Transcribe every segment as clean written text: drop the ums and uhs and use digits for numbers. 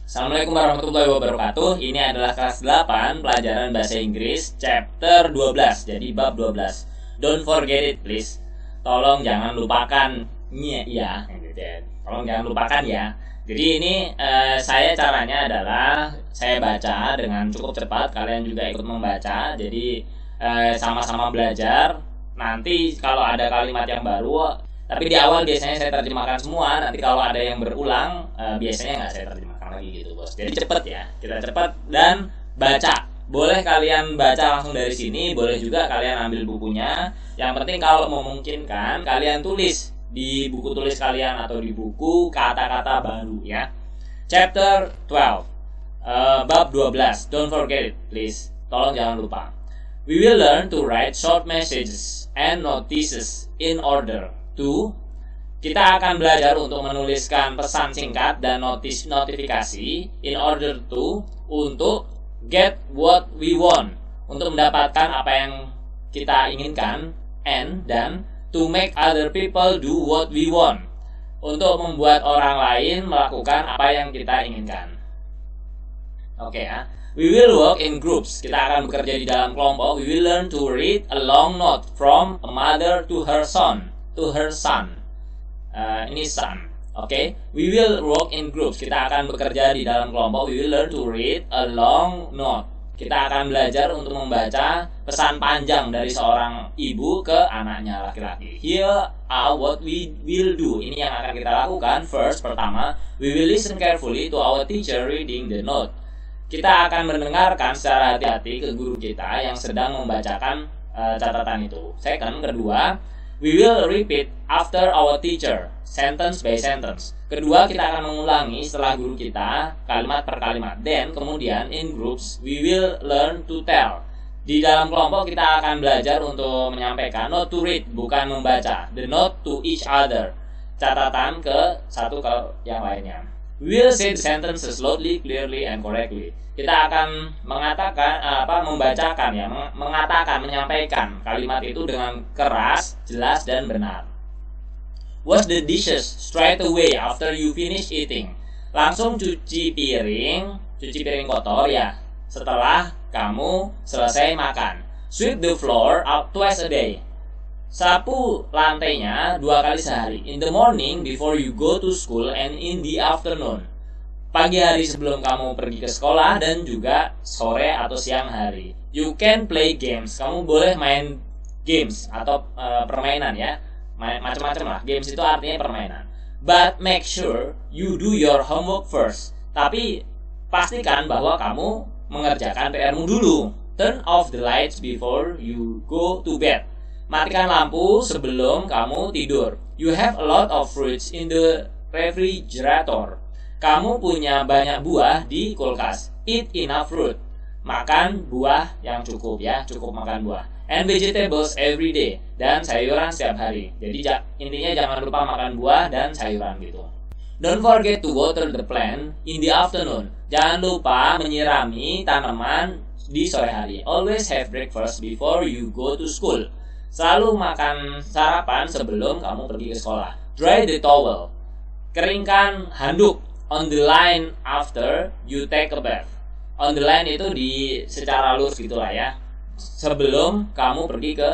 Assalamualaikum warahmatullahi wabarakatuh. Ini adalah kelas 8 pelajaran bahasa Inggris chapter 12. Jadi bab 12. Don't forget it please. Tolong jangan lupakan ya. Tolong jangan lupakan ya. Jadi ini saya caranya adalah saya baca dengan cukup cepat, kalian juga ikut membaca. Jadi sama-sama belajar. Nanti kalau ada kalimat yang baru, tapi di awal biasanya saya terjemahkan semua. Nanti kalau ada yang berulang, biasanya nggak saya terjemahkan lagi gitu bos. Jadi cepet ya, kita cepet dan baca. Boleh kalian baca langsung dari sini, boleh juga kalian ambil bukunya. Yang penting kalau memungkinkan kalian tulis di buku tulis kalian atau di buku kata-kata baru ya. Chapter 12, bab 12. Don't forget it please. Tolong jangan lupa. We will learn to write short messages and notices in order to. Kita akan belajar untuk menuliskan pesan singkat dan notifikasi in order to, untuk get what we want, untuk mendapatkan apa yang kita inginkan, and dan to make other people do what we want, untuk membuat orang lain melakukan apa yang kita inginkan. Oke ya. We will work in groups. Kita akan bekerja di dalam kelompok. We will learn to read a long note from a mother to her son. Ini son. Okay. We will work in groups. Kita akan bekerja di dalam kelompok. We will learn to read a long note. Kita akan belajar untuk membaca pesan panjang dari seorang ibu ke anaknya laki-laki. Here are what we will do. Ini yang akan kita lakukan. First, pertama, we will listen carefully to our teacher reading the note. Kita akan mendengarkan secara hati-hati ke guru kita yang sedang membacakan catatan itu. Second, kedua, we will repeat after our teacher, sentence by sentence. Kedua, kita akan mengulangi setelah guru kita, kalimat per kalimat. Then, kemudian, in groups, we will learn to tell. Di dalam kelompok, kita akan belajar untuk menyampaikan, not to read, bukan membaca. The note to each other. Catatan ke satu ke yang lainnya. We will say the sentences slowly, clearly, and correctly. Kita akan menyampaikan kalimat itu dengan keras, jelas, dan benar. Wash the dishes straight away after you finish eating. Langsung cuci piring kotor ya, setelah kamu selesai makan. Sweep the floor up twice a day. Sapu lantainya 2 kali sehari. In the morning before you go to school and in the afternoon. Pagi hari sebelum kamu pergi ke sekolah dan juga sore atau siang hari. You can play games. Kamu boleh main games atau permainan ya. Macam-macam lah. Games itu artinya permainan. But make sure you do your homework first. Tapi pastikan bahwa kamu mengerjakan PR-mu dulu. Turn off the lights before you go to bed. Matikan lampu sebelum kamu tidur. You have a lot of fruits in the refrigerator. Kamu punya banyak buah di kulkas. Eat enough fruit. Makan buah yang cukup ya, cukup makan buah. And vegetables every day. Dan sayuran setiap hari. Jadi intinya jangan lupa makan buah dan sayuran gitu. Don't forget to water the plant in the afternoon. Jangan lupa menyirami tanaman di sore hari. Always have breakfast before you go to school. Selalu makan sarapan sebelum kamu pergi ke sekolah. Dry the towel. Keringkan handuk. On the line after you take a bath. On the line itu di secara lurus gitulah ya. Sebelum kamu pergi ke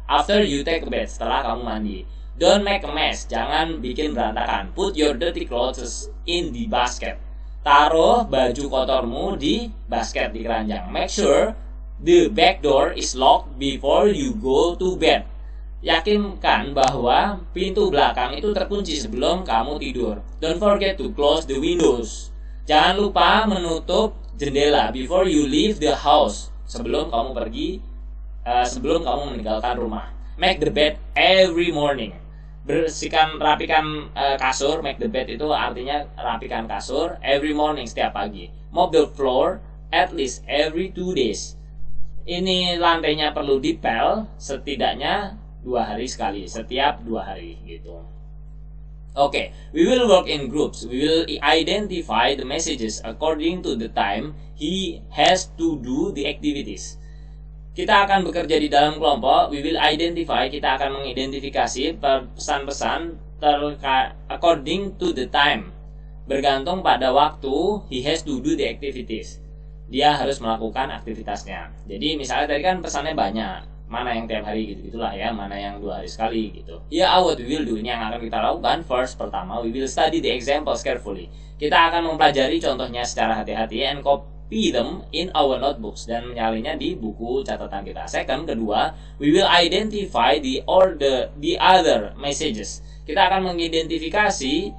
after you take a bath, setelah kamu mandi. Don't make a mess. Jangan bikin berantakan. Put your dirty clothes in the basket. Taruh baju kotormu di basket, di keranjang. Make sure the back door is locked before you go to bed. Yakinkan bahwa pintu belakang itu terkunci sebelum kamu tidur. Don't forget to close the windows. Jangan lupa menutup jendela before you leave the house. Sebelum kamu meninggalkan rumah. Make the bed every morning. Rapikan kasur. Make the bed itu artinya rapikan kasur every morning, setiap pagi. Mop the floor at least every 2 days. Ini lantainya perlu dipel setidaknya 2 hari sekali, setiap 2 hari gitu. Okay, we will work in groups. We will identify the messages according to the time he has to do the activities. Kita akan bekerja di dalam kelompok. We will identify, kita akan mengidentifikasi pesan-pesan according to the time. bergantung pada waktu he has to do the activities. Dia harus melakukan aktivitasnya. Jadi misalnya tadi kan pesannya banyak, mana yang tiap hari gitu-gitulah ya, mana yang 2 hari sekali gitu. Ya, what we will do, ini yang akan kita lakukan. First, pertama, we will study the examples carefully. Kita akan mempelajari contohnya secara hati-hati and copy them in our notebooks, dan menyalinnya di buku catatan kita. Second, kedua, we will identify the other messages. Kita akan mengidentifikasi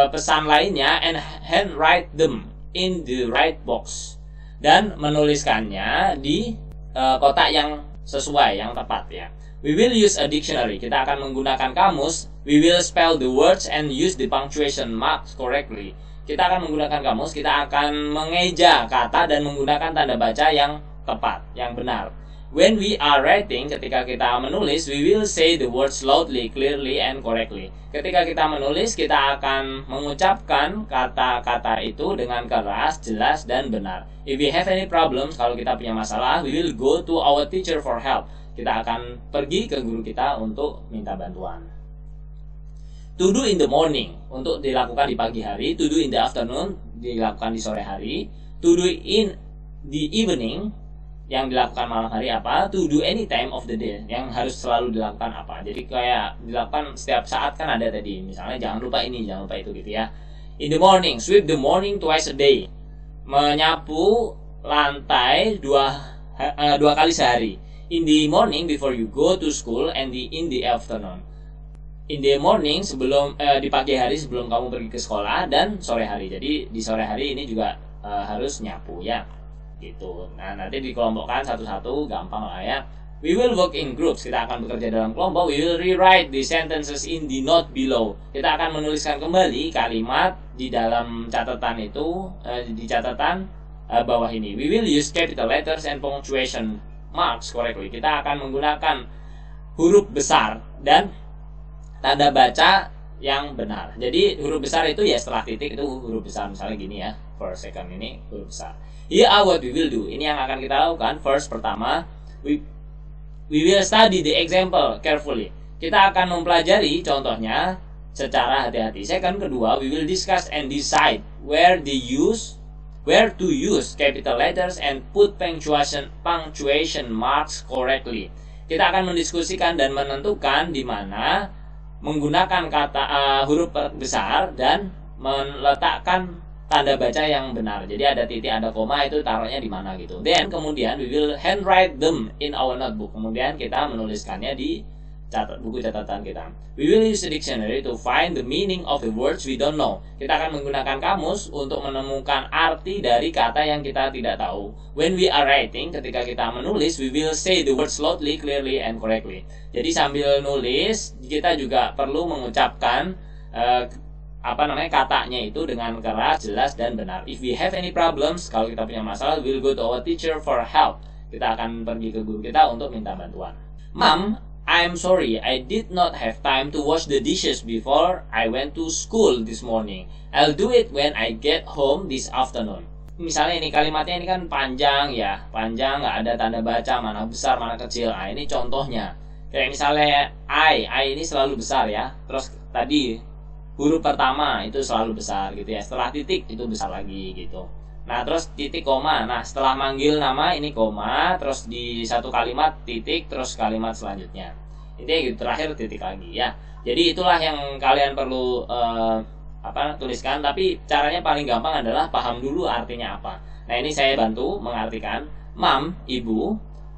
pesan lainnya and handwrite them in the right box, dan menuliskannya di kotak yang sesuai, yang tepat ya. We will use a dictionary. Kita akan menggunakan kamus. We will spell the words and use the punctuation marks correctly. Kita akan menggunakan kamus. Kita akan mengeja kata dan menggunakan tanda baca yang tepat, yang benar. When we are writing, ketika kita menulis, we will say the words loudly, clearly, and correctly. Ketika kita menulis, kita akan mengucapkan kata-kata itu dengan keras, jelas, dan benar. If we have any problems, kalau kita punya masalah, we will go to our teacher for help. Kita akan pergi ke guru kita untuk minta bantuan. To do in the morning, untuk dilakukan di pagi hari. To do in the afternoon, dilakukan di sore hari. To do in the evening, yang dilakukan malam hari apa. To do any time of the day, yang harus selalu dilakukan apa. Jadi kayak dilakukan setiap saat kan ada tadi, misalnya jangan lupa ini, jangan lupa itu gitu ya. In the morning, sweep the morning twice a day, menyapu lantai dua kali sehari. In the morning before you go to school and in the afternoon. In the morning, sebelum di pagi hari sebelum kamu pergi ke sekolah, dan sore hari. Jadi di sore hari ini juga harus nyapu ya. Gitu. Nah, nanti dikelompokkan satu-satu, gampang lah ya. We will work in groups. Kita akan bekerja dalam kelompok. We will rewrite the sentences in the note below. Kita akan menuliskan kembali kalimat di dalam catatan itu, di catatan bawah ini. We will use capital letters and punctuation marks correctly. Kita akan menggunakan huruf besar dan tanda baca yang benar. Jadi huruf besar itu ya setelah titik itu huruf besar, misalnya gini ya. For second ini huruf besar. Here are what we will do. Ini yang akan kita lakukan. First, pertama, we will study the example carefully. Kita akan mempelajari contohnya secara hati-hati. Second, kedua, we will discuss and decide where to use capital letters and put punctuation marks correctly. Kita akan mendiskusikan dan menentukan di mana menggunakan huruf besar dan meletakkan tanda baca yang benar. Jadi ada titik, ada koma, itu taruhnya di mana gitu. Then kemudian we will handwrite them in our notebook. Kemudian kita menuliskannya di buku catatan kita. We will use a dictionary to find the meaning of the words we don't know. Kita akan menggunakan kamus untuk menemukan arti dari kata yang kita tidak tahu. When we are writing, ketika kita menulis, we will say the words loudly, clearly, and correctly. Jadi sambil nulis, kita juga perlu mengucapkan katanya itu dengan keras, jelas, dan benar. If we have any problems, kalau kita punya masalah, we'll go to our teacher for help. Kita akan pergi ke guru kita untuk minta bantuan. Mom, I'm sorry, I did not have time to wash the dishes before I went to school this morning. I'll do it when I get home this afternoon. Misalnya ini kalimatnya ini kan panjang ya, panjang, nggak ada tanda baca, mana besar, mana kecil. Nah, ini contohnya. Kayak misalnya I ini selalu besar ya. Terus tadi huruf pertama itu selalu besar gitu ya. Setelah titik itu besar lagi gitu. Nah terus titik koma. Nah setelah manggil nama ini koma. Terus di satu kalimat titik. Terus kalimat selanjutnya. Ini gitu, terakhir titik lagi ya. Jadi itulah yang kalian perlu tuliskan. Tapi caranya paling gampang adalah paham dulu artinya apa. Nah ini saya bantu mengartikan. Mom, ibu,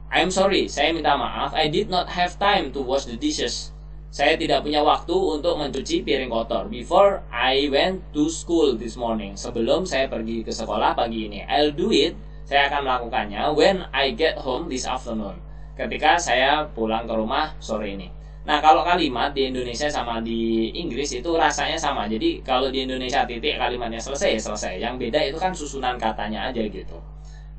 I'm sorry, saya minta maaf, I did not have time to wash the dishes. Saya tidak punya waktu untuk mencuci piring kotor before I went to school this morning. Sebelum saya pergi ke sekolah pagi ini. I'll do it, saya akan melakukannya when I get home this afternoon. Ketika saya pulang ke rumah sore ini. Nah kalau kalimat di Indonesia sama di Inggris itu rasanya sama. Jadi kalau di Indonesia titik kalimatnya selesai ya selesai. Yang beda itu kan susunan katanya aja gitu.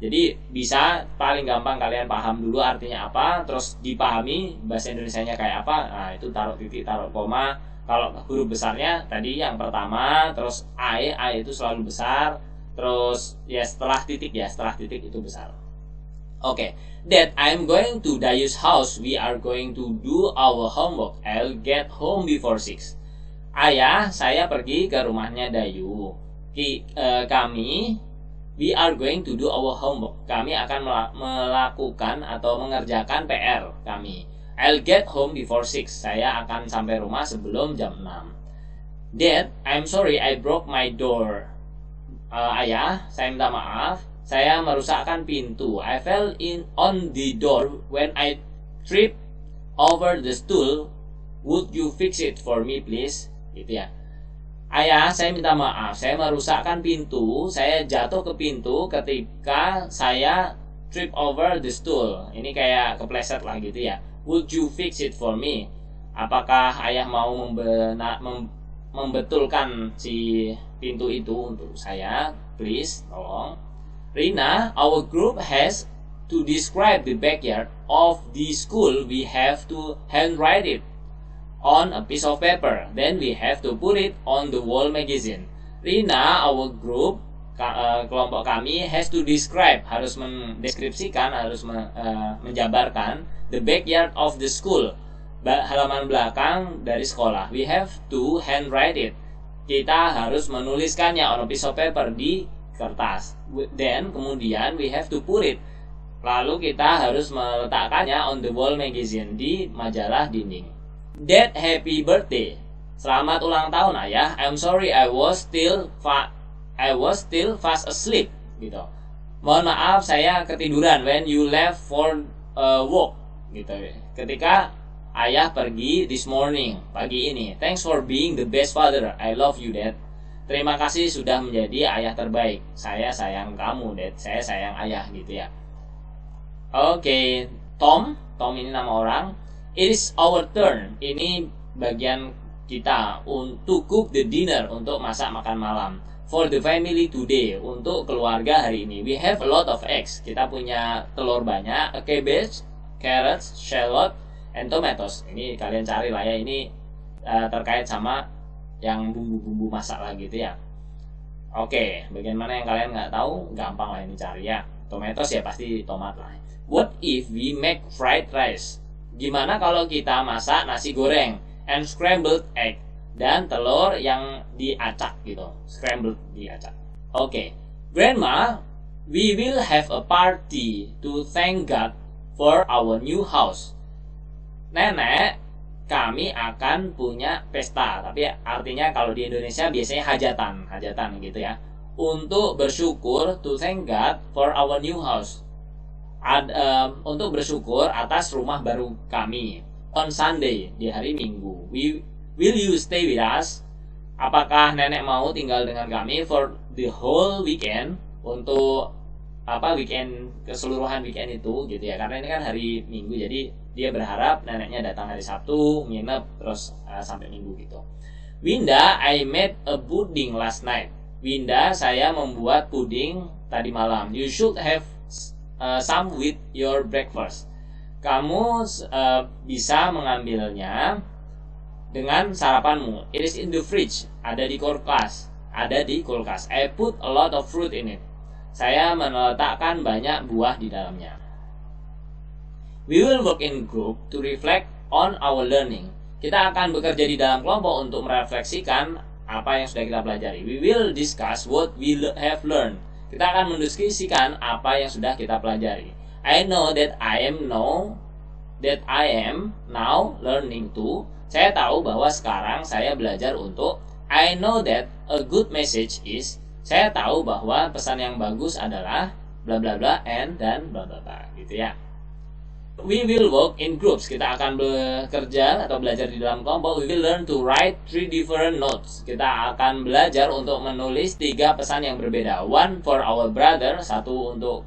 Jadi bisa paling gampang kalian paham dulu artinya apa, terus dipahami bahasa Indonesianya kayak apa. Nah itu taruh titik, taruh koma. Kalau huruf besarnya tadi yang pertama, terus I itu selalu besar. Terus ya setelah titik itu besar. Oke, Dad, I'm going to Dayu's house. We are going to do our homework. I'll get home before 6. Ayah, saya pergi ke rumahnya Dayu. We are going to do our homework. Kami akan melakukan atau mengerjakan PR kami. I'll get home before 6. Saya akan sampai rumah sebelum jam 6. Dad, I'm sorry I broke my door. Ayah, saya minta maaf. Saya merusakkan pintu. I fell on the door when I tripped over the stool. Would you fix it for me, please? Gitu ya. Ayah, saya minta maaf. Saya merusakkan pintu. Saya jatuh ke pintu ketika saya trip over the stool. Ini kayak kepleset lah gitu ya. Would you fix it for me? Apakah ayah mau membetulkan si pintu itu untuk saya? Please, tolong. Rina, our group has to describe the backyard of the school. We have to handwrite it on a piece of paper. Then we have to put it on the wall magazine. Rina, our group, kelompok kami, has to describe, harus mendeskripsikan, harus menjabarkan the backyard of the school, halaman belakang dari sekolah. We have to handwrite it. Kita harus menuliskannya on a piece of paper, di kertas. Then kemudian we have to put it. Lalu kita harus meletakkannya on the wall magazine, di majalah dinding. Dad, happy birthday. Selamat ulang tahun, Ayah. I'm sorry I was still fast asleep. Gitu. Mohon maaf saya ketiduran when you left for walk. Gitu. Ketika Ayah pergi this morning, pagi ini. Thanks for being the best father. I love you, Dad. Terima kasih sudah menjadi ayah terbaik. Saya sayang kamu, Dad. Saya sayang Ayah, gitu ya. Oke, Tom ini nama orang. It is our turn. Ini bagian kita untuk cook the dinner, untuk masak makan malam. For the family today, untuk keluarga hari ini. We have a lot of eggs. Kita punya telur banyak, a cabbage, carrots, shallot, and tomatoes. Ini kalian cari lah ya. Ini terkait sama yang bumbu-bumbu masak lah gitu ya. Oke, bagian mana yang kalian nggak tahu, gampang lah ini cari ya. Tomatoes ya pasti tomat lah. What if we make fried rice? Gimana kalau kita masak nasi goreng and scrambled egg, dan telur yang diacak gitu, scrambled diacak. Oke. Grandma, we will have a party to thank God for our new house. Nenek, kami akan punya pesta, tapi artinya kalau di Indonesia biasanya hajatan gitu ya. Untuk bersyukur, to thank God for our new house. Untuk bersyukur atas rumah baru kami. On Sunday, di hari Minggu. Will you stay with us? Apakah nenek mau tinggal dengan kami for the whole weekend? Untuk weekend, keseluruhan weekend itu gitu ya. Karena ini kan hari Minggu, jadi dia berharap neneknya datang hari Sabtu, nginep terus sampai Minggu gitu. Winda, I made a pudding last night. Winda, saya membuat puding tadi malam. You should have some with your breakfast. Kamu bisa mengambilnya dengan sarapanmu. It is in the fridge. Ada di kulkas. I put a lot of fruit in it. Saya meletakkan banyak buah di dalamnya. We will work in group to reflect on our learning. Kita akan bekerja di dalam kelompok untuk merefleksikan apa yang sudah kita pelajari. We will discuss what we have learned. Kita akan mendiskusikan apa yang sudah kita pelajari. I know that I am now learning to. Saya tahu bahwa sekarang saya belajar untuk. I know that a good message is. Saya tahu bahwa pesan yang bagus adalah bla bla bla and dan bla bla bla gitu ya. We will work in groups. Kita akan bekerja atau belajar di dalam kelompok. We will learn to write 3 different notes. Kita akan belajar untuk menulis 3 pesan yang berbeda. One for our brother, satu untuk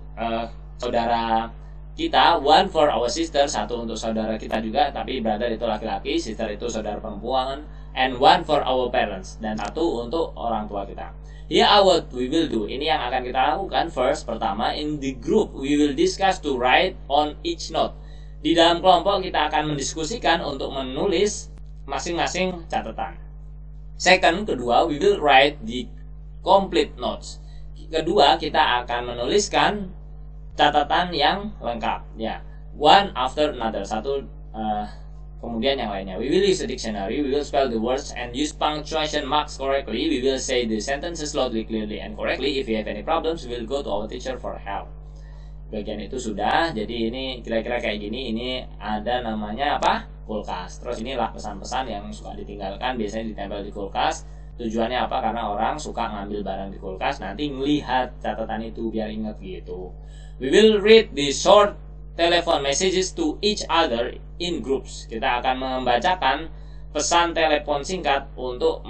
saudara kita. One for our sister, satu untuk saudara kita juga. Tapi brother itu laki-laki, sister itu saudara perempuan. And one for our parents, dan satu untuk orang tua kita. Here what we will do. Ini yang akan kita lakukan. First, pertama, in the group we will discuss to write on each note. Di dalam kelompok kita akan mendiskusikan untuk menulis masing-masing catatan. Second, kedua, we will write the complete notes. Kedua, kita akan menuliskan catatan yang lengkap. Ya, one after another, satu kemudian yang lainnya. We will use a dictionary, we will spell the words and use punctuation marks correctly. We will say the sentences slowly, clearly, and correctly. If we have any problems, we will go to our teacher for help. Bagian itu sudah. Jadi ini kira-kira kayak gini. Ini ada namanya apa? Kulkas. Terus inilah pesan-pesan yang suka ditinggalkan, biasanya ditempel di kulkas. Tujuannya apa? Karena orang suka ngambil barang di kulkas, nanti ngelihat catatan itu biar ingat gitu. We will read the short telephone messages to each other in groups. Kita akan membacakan pesan telepon singkat untuk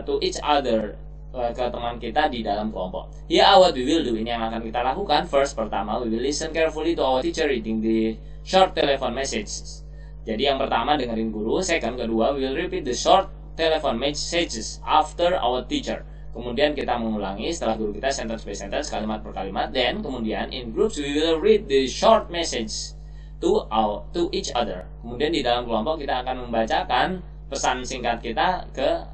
to each other, ke teman kita di dalam kelompok. Here what we will do, ini yang akan kita lakukan. First, pertama, we will listen carefully to our teacher reading the short telephone messages. Jadi yang pertama dengerin guru. Second, kedua, we will repeat the short telephone messages after our teacher. Kemudian kita mengulangi setelah guru kita sentence by sentence, kalimat per kalimat. Then kemudian in groups we will read the short message to each other. Kemudian di dalam kelompok kita akan membacakan pesan singkat kita ke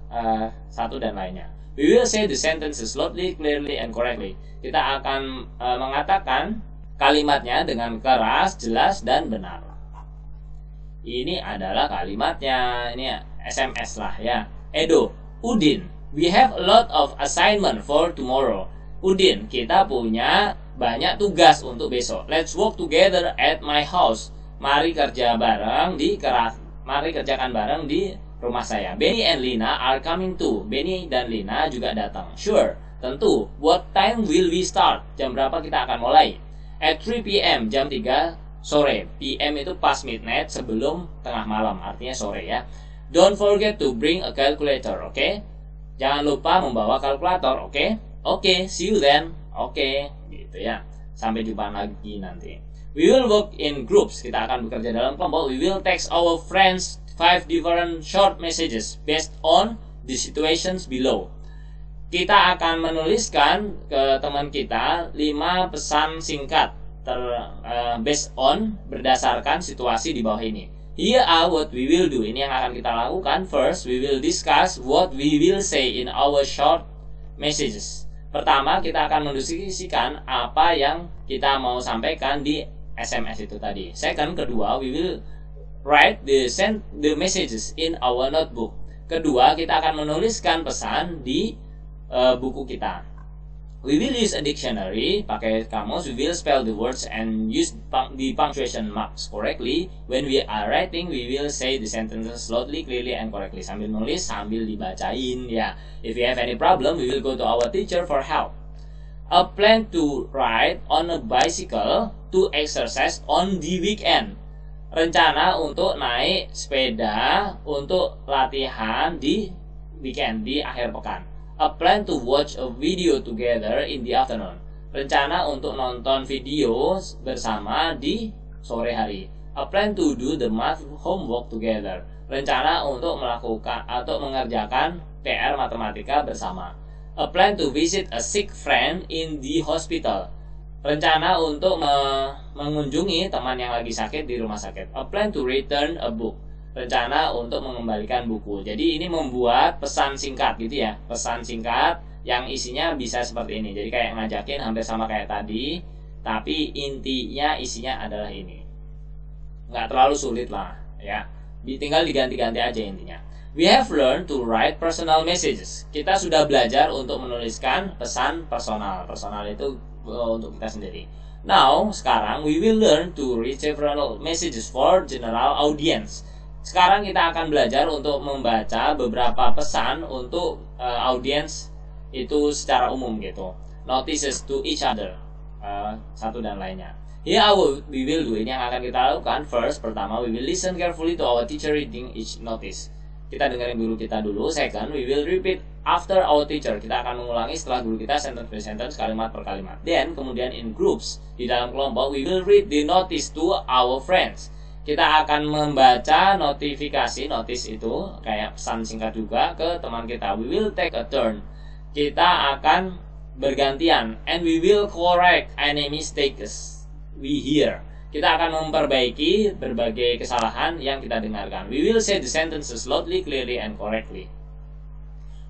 satu dan lainnya. We will say the sentences slowly, clearly, and correctly. Kita akan mengatakan kalimatnya dengan keras, jelas, dan benar. Ini adalah kalimatnya. Ini SMS lah ya. Edo, Udin, we have a lot of assignment for tomorrow. Udin, kita punya banyak tugas untuk besok. Let's work together at my house. Mari kerjakan bareng di rumah saya. Benny and Lina are coming too. Benny dan Lina juga datang. Sure, tentu. What time will we start? Jam berapa kita akan mulai? At 3 p.m. jam 3 sore. PM itu pas midnight, sebelum tengah malam, artinya sore ya. Don't forget to bring a calculator, oke? Okay? Jangan lupa membawa kalkulator, oke? Okay? Oke, okay, see you then. Oke, okay, gitu ya. Sampai jumpa lagi nanti. We will work in groups. Kita akan bekerja dalam kelompok. We will text our friends 5 different short messages based on the situations below. Kita akan menuliskan ke teman kita 5 pesan singkat based on, berdasarkan situasi di bawah ini. Here are what we will do. Ini yang akan kita lakukan. First, we will discuss what we will say in our short messages. Pertama, kita akan mendiskusikan apa yang kita mau sampaikan di SMS itu tadi. Second, kedua, we will write the messages in our notebook. Kedua, kita akan menuliskan pesan di buku kita. We will use a dictionary, pakai kamus. We will spell the words and use the punctuation marks correctly. When we are writing, we will say the sentences slowly, clearly, and correctly. Sambil nulis, sambil dibacain ya. If we have any problem, we will go to our teacher for help. A plan to ride on a bicycle to exercise on the weekend. Rencana untuk naik sepeda untuk latihan di weekend, di akhir pekan. A plan to watch a video together in the afternoon. Rencana untuk nonton video bersama di sore hari. A plan to do the math homework together. Rencana untuk melakukan atau mengerjakan PR matematika bersama. A plan to visit a sick friend in the hospital. Rencana untuk mengunjungi teman yang lagi sakit di rumah sakit. A plan to return a book. Rencana untuk mengembalikan buku. Jadi ini membuat pesan singkat gitu ya. Pesan singkat yang isinya bisa seperti ini. Jadi kayak ngajakin hampir sama kayak tadi, tapi intinya isinya adalah ini. Nggak terlalu sulit lah ya. Tinggal diganti-ganti aja intinya. We have learned to write personal messages. Kita sudah belajar untuk menuliskan pesan personal. Personal itu untuk kita sendiri. Now, sekarang we will learn to read several messages for general audience. Sekarang kita akan belajar untuk membaca beberapa pesan untuk audiens itu secara umum gitu. Notices to each other, satu dan lainnya. Here we will do, ini yang akan kita lakukan. First, pertama, we will listen carefully to our teacher reading each notice. Kita dengerin guru kita dulu. Second, we will repeat after our teacher. Kita akan mengulangi setelah guru kita sentence by sentence, kalimat per kalimat. Then, kemudian in groups, di dalam kelompok, we will read the notice to our friends. Kita akan membaca notice itu kayak pesan singkat juga ke teman kita. We will take a turn. Kita akan bergantian. And we will correct any mistakes we hear. Kita akan memperbaiki berbagai kesalahan yang kita dengarkan. We will say the sentences loudly, clearly, and correctly.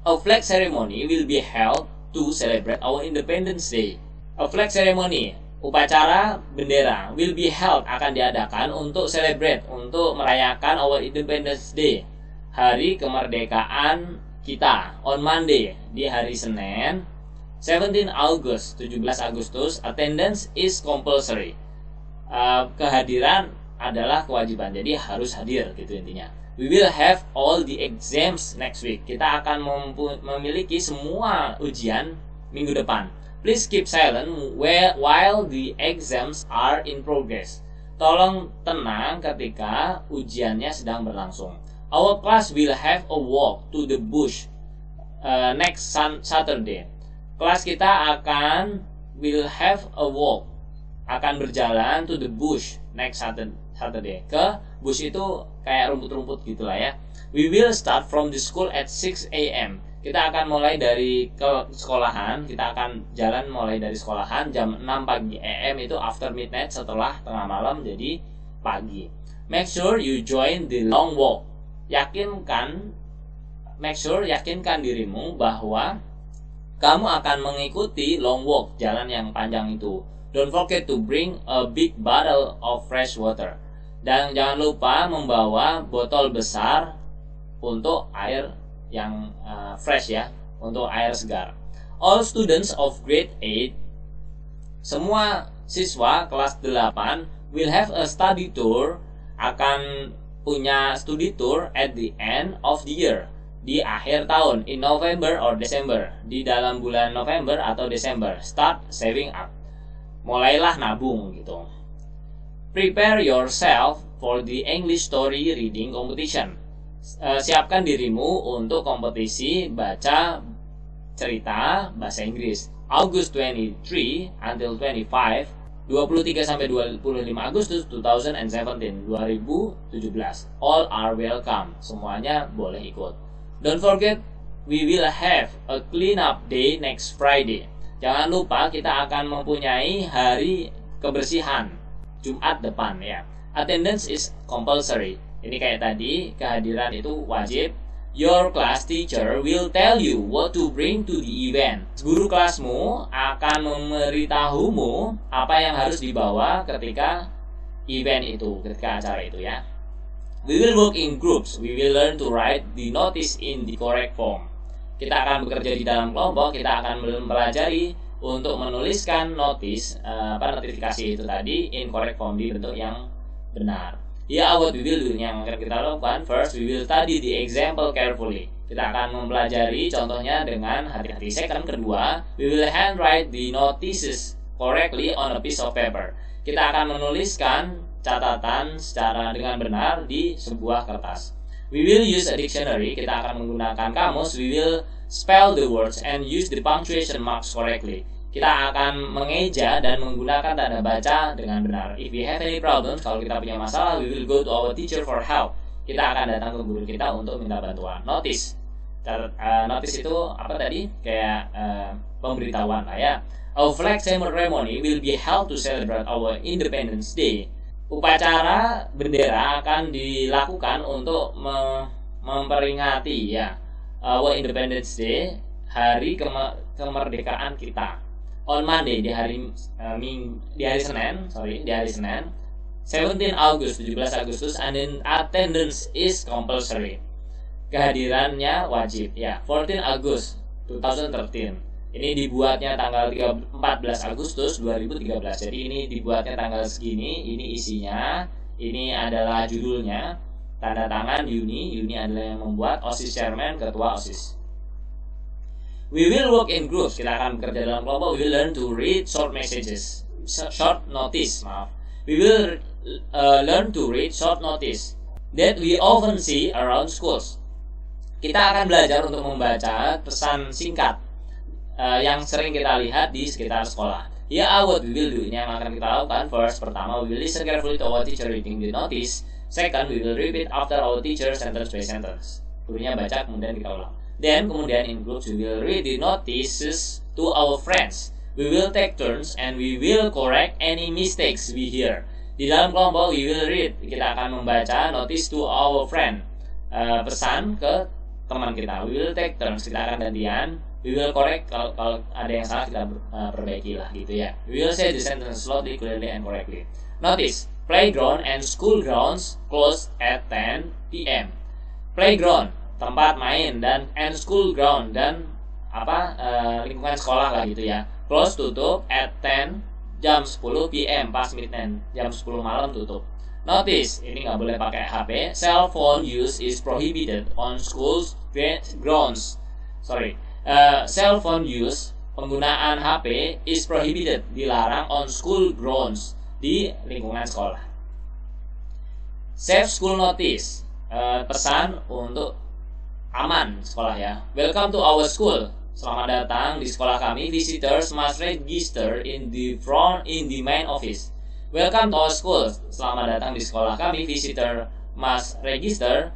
A flag ceremony will be held to celebrate our Independence Day. A flag ceremony. Upacara bendera will be held, akan diadakan untuk celebrate, untuk merayakan our Independence Day, hari kemerdekaan kita, on Monday, di hari Senin 17 August, 17 Agustus. Attendance is compulsory. Kehadiran adalah kewajiban, jadi harus hadir gitu intinya. We will have all the exams next week. Kita akan memiliki semua ujian minggu depan. Please keep silent while the exams are in progress. Tolong tenang ketika ujiannya sedang berlangsung. Our class will have a walk to the bush next Saturday. Kelas kita will have a walk, akan berjalan to the bush next Saturday. Ke bush itu kayak rumput-rumput gitulah ya. We will start from the school at 6 a.m. Kita akan mulai dari sekolahan. Kita akan jalan mulai dari sekolahan jam 6 pagi. AM itu after midnight, setelah tengah malam, jadi pagi. Make sure you join the long walk. Yakinkan dirimu bahwa kamu akan mengikuti long walk, jalan yang panjang itu. Don't forget to bring a big bottle of fresh water. Dan jangan lupa membawa botol besar untuk air yang fresh ya, untuk air segar. All students of grade 8, semua siswa kelas 8 will have a study tour, akan punya study tour at the end of the year, di akhir tahun, in November or December, di dalam bulan November atau Desember. Start saving up, mulailah nabung gitu. Prepare yourself for the English story reading competition. Siapkan dirimu untuk kompetisi baca cerita bahasa Inggris. August 23 until 25, 23 sampai 25 Agustus 2017. All are welcome. Semuanya boleh ikut. Don't forget, we will have a clean up day next Friday. Jangan lupa kita akan mempunyai hari kebersihan Jumat depan ya. Attendance is compulsory. Ini kayak tadi, kehadiran itu wajib. Your class teacher will tell you what to bring to the event. Guru kelasmu akan memberitahumu apa yang harus dibawa ketika event itu, ketika acara itu ya. We will work in groups. We will learn to write the notice in the correct form. Kita akan bekerja di dalam kelompok. Kita akan mempelajari untuk menuliskan notifikasi itu tadi in correct form, di bentuk yang benar. What we will do, yang akan kita lakukan. First, we will study the example carefully. Kita akan mempelajari contohnya dengan hati-hati. Second, kedua, we will handwrite the notices correctly on a piece of paper. Kita akan menuliskan catatan dengan benar di sebuah kertas. We will use a dictionary. Kita akan menggunakan kamus. We will spell the words and use the punctuation marks correctly. Kita akan mengeja dan menggunakan tanda baca dengan benar. If we have any problems, kalau kita punya masalah, we will go to our teacher for help. Kita akan datang ke guru kita untuk minta bantuan. Notice itu apa tadi? Kayak pemberitahuan lah ya. Our flag ceremony will be held to celebrate our Independence Day. Upacara bendera akan dilakukan untuk memperingati ya our Independence Day, hari kemerdekaan kita. On Monday, di hari Senin, 17 August, 17 Agustus, and then attendance is compulsory. Kehadirannya wajib ya. 14 Agustus 2013. Ini dibuatnya tanggal 14 Agustus 2013. Jadi ini dibuatnya tanggal segini, ini isinya, ini adalah judulnya, tanda tangan Yuni adalah yang membuat, OSIS chairman, ketua OSIS. We will work in groups. Kita akan bekerja dalam kelompok. We will learn to read short notice. We will learn to read short notice that we often see around schools. Kita akan belajar untuk membaca pesan singkat yang sering kita lihat di sekitar sekolah. What we will do, ini yang akan kita lakukan. First, pertama, we will listen carefully to our teacher reading the notice. Second, we will repeat after our teacher sentence by sentence. Gurunya baca, kemudian kita ulang. Then, kemudian in groups, we will read the notices to our friends. We will take turns and we will correct any mistakes we hear. Di dalam kelompok, we will read. Kita akan membaca notice to our friend. Pesan ke teman kita. We will take turns. Kita akan gantian We will correct kalau ada yang salah kita perbaiki lah gitu ya. We will say the sentence slowly, clearly, and correctly. Notice, playground and school grounds close at 10 p.m. Playground, tempat main, and school ground, dan lingkungan sekolah lah gitu ya. Close, tutup, at 10, jam 10 p.m. pas midnight, jam 10 malam tutup. Notice, ini nggak boleh pakai HP. Cell phone use is prohibited on schools grounds. Cell phone use, penggunaan HP is prohibited, dilarang on school grounds, di lingkungan sekolah. Safe school notice, pesan untuk aman sekolah ya. Welcome to our school, selamat datang di sekolah kami. Visitors must register in the main office. Welcome to our school, selamat datang di sekolah kami. Visitor must register,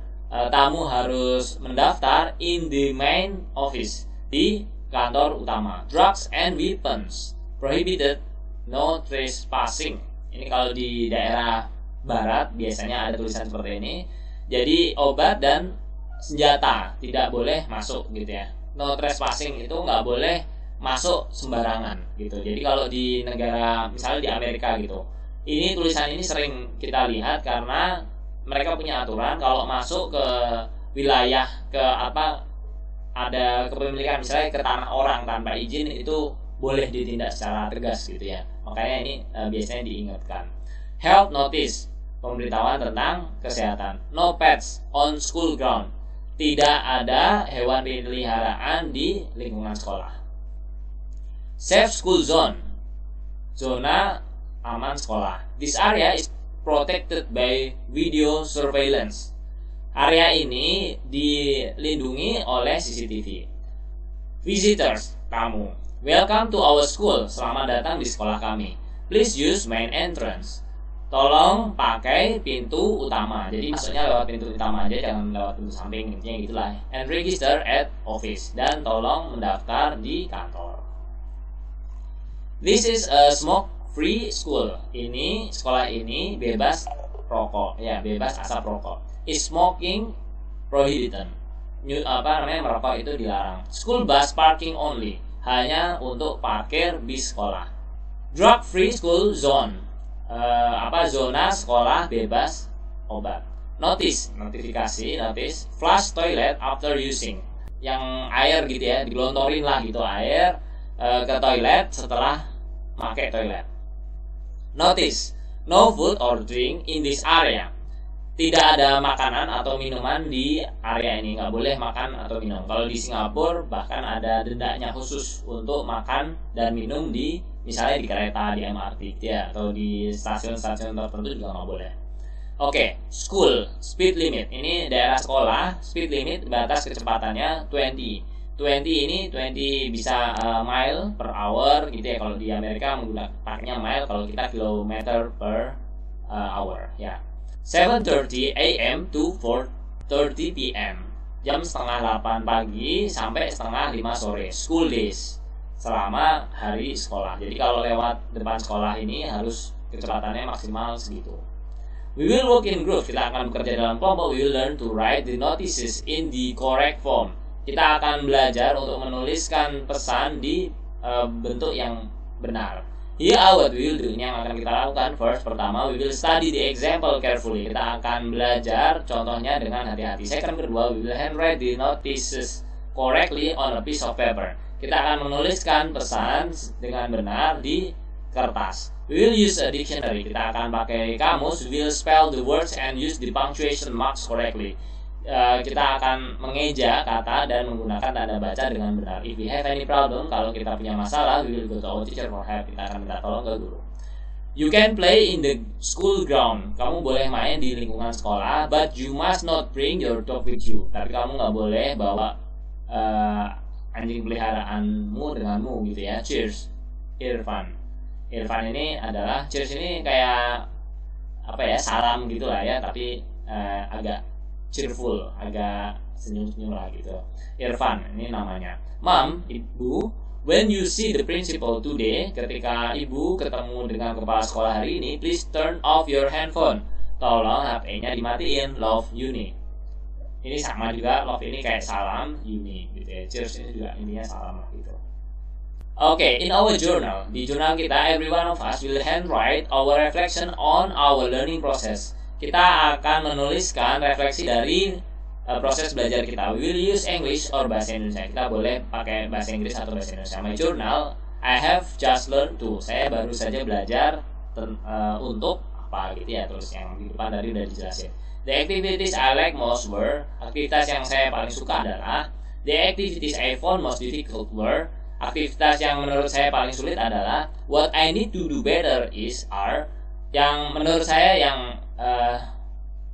tamu harus mendaftar in the main office, di kantor utama. Drugs and weapons prohibited, no trespassing. Ini kalau di daerah barat biasanya ada tulisan seperti ini. Jadi obat dan senjata tidak boleh masuk gitu ya. No trespassing itu nggak boleh masuk sembarangan gitu. Jadi kalau di negara misalnya di Amerika gitu, ini tulisan ini sering kita lihat karena mereka punya aturan kalau masuk ke wilayah ada kepemilikan misalnya ke tanah orang tanpa izin itu boleh ditindak secara tegas gitu ya. Makanya ini biasanya diingatkan. Health notice, pemberitahuan tentang kesehatan. No pets on school ground, tidak ada hewan peliharaan di lingkungan sekolah. Safe school zone, zona aman sekolah. This area is protected by video surveillance. Area ini dilindungi oleh CCTV. Visitors, tamu. Welcome to our school, selamat datang di sekolah kami. Please use main entrance. Tolong pakai pintu utama. Jadi masuknya lewat pintu utama aja, jangan lewat pintu samping, intinya gitulah. And register at office, dan tolong mendaftar di kantor. This is a smoke-free school. Ini sekolah ini bebas rokok, ya bebas asap rokok. Is smoking prohibited. Merokok itu dilarang. School bus parking only, hanya untuk parkir bis sekolah. Drug free school zone, zona sekolah bebas obat. Notice, flush toilet after using, yang air gitu ya, digelontorin lah gitu air ke toilet setelah pakai toilet. Notice, no food or drink in this area. Tidak ada makanan atau minuman di area ini, nggak boleh makan atau minum. Kalau di Singapura bahkan ada dendanya khusus untuk makan dan minum di misalnya di kereta, di MRT ya, atau di stasiun-stasiun tertentu juga nggak boleh. Oke, school speed limit, ini daerah sekolah, speed limit batas kecepatannya 20. 20 ini 20 bisa mile per hour gitu ya. Kalau di Amerika pakainya mile, kalau kita kilometer per hour ya. 7:30 AM to 4:30 PM, jam setengah 8 pagi sampai setengah 5 sore. School days, selama hari sekolah. Jadi kalau lewat depan sekolah ini harus kecepatannya maksimal segitu. We will work in group, kita akan bekerja dalam kelompok. We will learn to write the notices in the correct form. Kita akan belajar untuk menuliskan pesan di bentuk yang benar. Here are what we will do. Ini yang akan kita lakukan. First, pertama, we will study the example carefully. Kita akan belajar contohnya dengan hati-hati. Second, kedua, we will handwrite the notices correctly on a piece of paper. Kita akan menuliskan pesan dengan benar di kertas. We will use a dictionary. Kita akan pakai kamus. We will spell the words and use the punctuation marks correctly. Kita akan mengeja kata dan menggunakan tanda baca dengan benar. If we have any problem, kalau kita punya masalah, we will go to our teacher for help. Kita akan minta tolong ke guru. You can play in the school ground. Kamu boleh main di lingkungan sekolah, but you must not bring your dog with you. Tapi kamu nggak boleh bawa anjing peliharaanmu denganmu gitu ya. Cheers, Irfan. Irfan ini adalah cheers ini kayak salam gitulah ya, tapi agak cheerful, agak senyum-senyum lah gitu. Irfan ini namanya. Mom, ibu, when you see the principal today, ketika ibu ketemu dengan kepala sekolah hari ini, please turn off your handphone. Tolong HP-nya dimatiin. Love, Yuni. Ini sama juga, love ini kayak salam, uni gitu ya. Cheers ini juga intinya salam lah gitu. Oke, in our journal, di jurnal kita, every one of us will handwrite our reflection on our learning process. Kita akan menuliskan refleksi dari proses belajar kita. We will use English or bahasa Indonesia. Kita boleh pakai bahasa Inggris atau bahasa Indonesia. My journal, I have just learned to. Saya baru saja belajar untuk apa gitu ya. Terus yang di depan tadi udah dijelasin. The activities I like most were, aktivitas yang saya paling suka adalah, the activities I found most difficult were, aktivitas yang menurut saya paling sulit adalah, what I need to do better are, yang menurut saya yang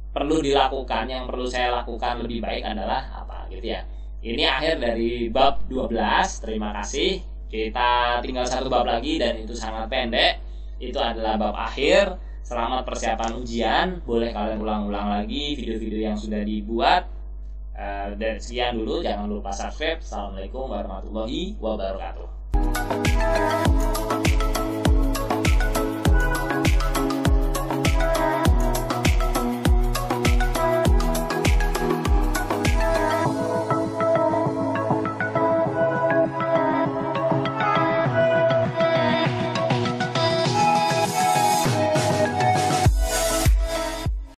perlu dilakukan, yang perlu saya lakukan lebih baik adalah apa gitu ya. Ini akhir dari bab 12. Terima kasih. Kita tinggal satu bab lagi dan itu sangat pendek. Itu adalah bab akhir. Selamat persiapan ujian. Boleh kalian ulang-ulang lagi video-video yang sudah dibuat. Dan sekian dulu. Jangan lupa subscribe. Assalamualaikum warahmatullahi wabarakatuh.